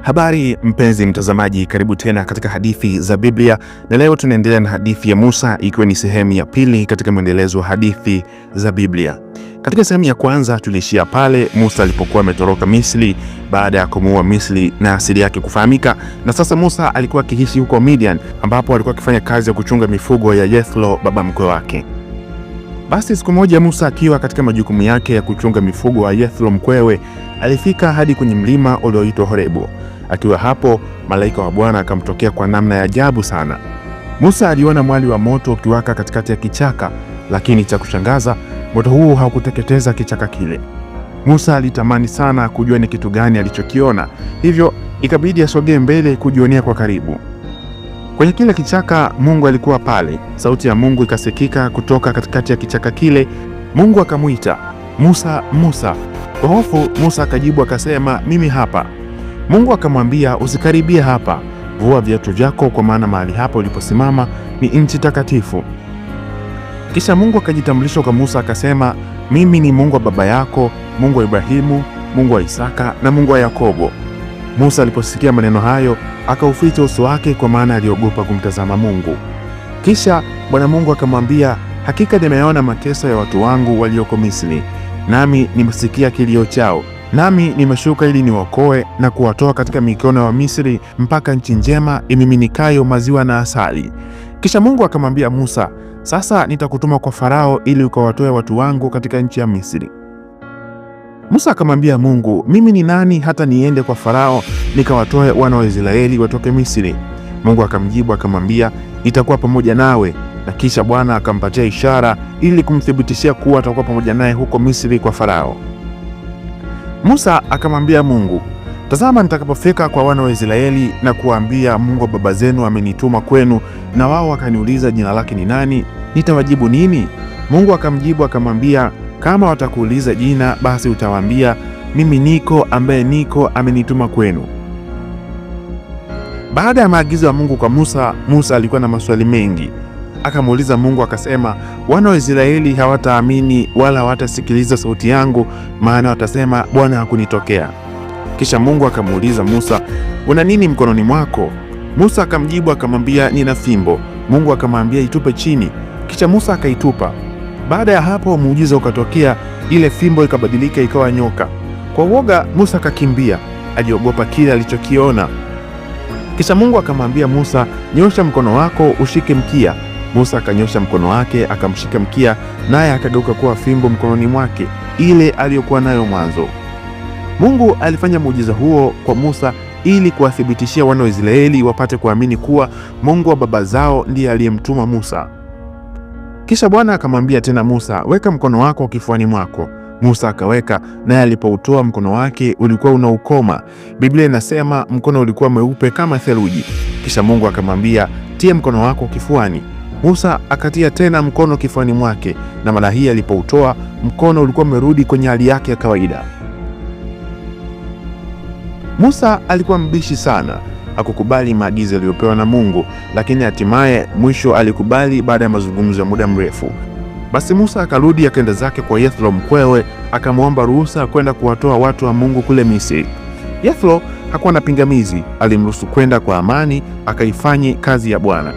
Habari mpenzi mtazamaji, karibu tena katika hadithi za Biblia, na leo tunaendelea na hadithi ya Musa, ikiwa ni sehemu ya pili katika mwendelezo wa hadithi za Biblia. Katika sehemu ya kwanza tuliishia pale Musa alipokuwa ametoroka Misri baada ya kumuua Misri na asili yake kufahamika, na sasa Musa alikuwa akiishi huko Midian, ambapo alikuwa akifanya kazi ya kuchunga mifugo ya Yethro, baba mkwe wake. Basi siku moja Musa akiwa katika majukumu yake ya kuchunga mifugo wa Yethro mkwewe, alifika hadi kwenye mlima ulioitwa Horebu. Akiwa hapo, malaika wa Bwana akamtokea kwa namna ya ajabu sana. Musa aliona mwali wa moto ukiwaka katikati ya kichaka, lakini cha kushangaza, moto huo haukuteketeza kichaka kile. Musa alitamani sana kujua ni kitu gani alichokiona, hivyo ikabidi asogee mbele kujionea kwa karibu. Kwenye kile kichaka Mungu alikuwa pale. Sauti ya Mungu ikasikika kutoka katikati ya kichaka kile. Mungu akamwita, "Musa, Musa." Kwa hofu Musa akajibu akasema, "Mimi hapa." Mungu akamwambia, "Usikaribie hapa. Vua viatu vyako, kwa maana mahali hapa uliposimama ni nchi takatifu." Kisha Mungu akajitambulisha kwa Musa akasema, "Mimi ni Mungu wa baba yako, Mungu wa Ibrahimu, Mungu wa Isaka na Mungu wa Yakobo." Musa aliposikia maneno hayo akauficha uso wake, kwa maana aliogopa kumtazama Mungu. Kisha Bwana Mungu akamwambia, "Hakika nimeona mateso ya watu wangu walioko Misri, nami nimesikia kilio chao, nami nimeshuka ili niwaokoe na kuwatoa katika mikono ya Misri mpaka nchi njema imiminikayo maziwa na asali." Kisha Mungu akamwambia Musa, "Sasa nitakutuma kwa Farao ili ukawatoe watu wangu katika nchi ya Misri." Musa akamwambia Mungu, "Mimi ni nani hata niende kwa Farao nikawatoe wana wa Israeli watoke Misri?" Mungu akamjibu akamwambia, "Nitakuwa pamoja nawe." Na kisha Bwana akampatia ishara ili kumthibitishia kuwa atakuwa pamoja naye huko Misri kwa Farao. Musa akamwambia Mungu, "Tazama, nitakapofika kwa wana wa Israeli na kuwaambia, Mungu wa baba zenu amenituma kwenu, na wao wakaniuliza jina lake ni nani, nitawajibu nini?" Mungu akamjibu akamwambia, "Kama watakuuliza jina, basi utawaambia, mimi niko ambaye niko amenituma kwenu." Baada ya maagizo ya Mungu kwa Musa, Musa alikuwa na maswali mengi. Akamuuliza Mungu akasema, "Wana wa Israeli hawataamini wala hawatasikiliza sauti yangu, maana watasema, Bwana hakunitokea." Kisha Mungu akamuuliza Musa, "Una nini mkononi mwako?" Musa akamjibu akamwambia, "Nina fimbo." Mungu akamwambia, "Itupe chini." Kisha Musa akaitupa. Baada ya hapo muujiza ukatokea, ile fimbo ikabadilika ikawa nyoka. Kwa uoga Musa akakimbia, aliogopa kile alichokiona. Kisha Mungu akamwambia Musa, "Nyosha mkono wako ushike mkia." Musa akanyosha mkono wake akamshika mkia, naye akageuka kuwa fimbo mkononi mwake, ile aliyokuwa nayo mwanzo. Mungu alifanya muujiza huo kwa Musa ili kuwathibitishia wana wa Israeli wapate kuamini kuwa Mungu wa baba zao ndiye aliyemtuma Musa. Kisha Bwana akamwambia tena Musa, "Weka mkono wako kifuani mwako." Musa akaweka, naye alipoutoa mkono wake ulikuwa una ukoma. Biblia inasema mkono ulikuwa mweupe kama theluji. Kisha Mungu akamwambia, "Tia mkono wako kifuani." Musa akatia tena mkono kifuani mwake, na mara hii alipoutoa mkono ulikuwa umerudi kwenye hali yake ya kawaida. Musa alikuwa mbishi sana, hakukubali maagizo yaliyopewa na Mungu, lakini hatimaye mwisho alikubali baada ya mazungumzo ya muda mrefu. Basi Musa akarudi akaenda zake kwa Yethro mkwewe, akamwomba ruhusa kwenda kuwatoa watu wa Mungu kule Misri. Yethro hakuwa na pingamizi, alimruhusu kwenda kwa amani akaifanye kazi ya Bwana.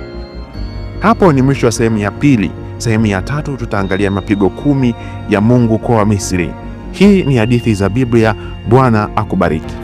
Hapo ni mwisho wa sehemu ya pili. Sehemu ya tatu tutaangalia mapigo 10 ya Mungu kwa Misri. Hii ni hadithi za Biblia. Bwana akubariki.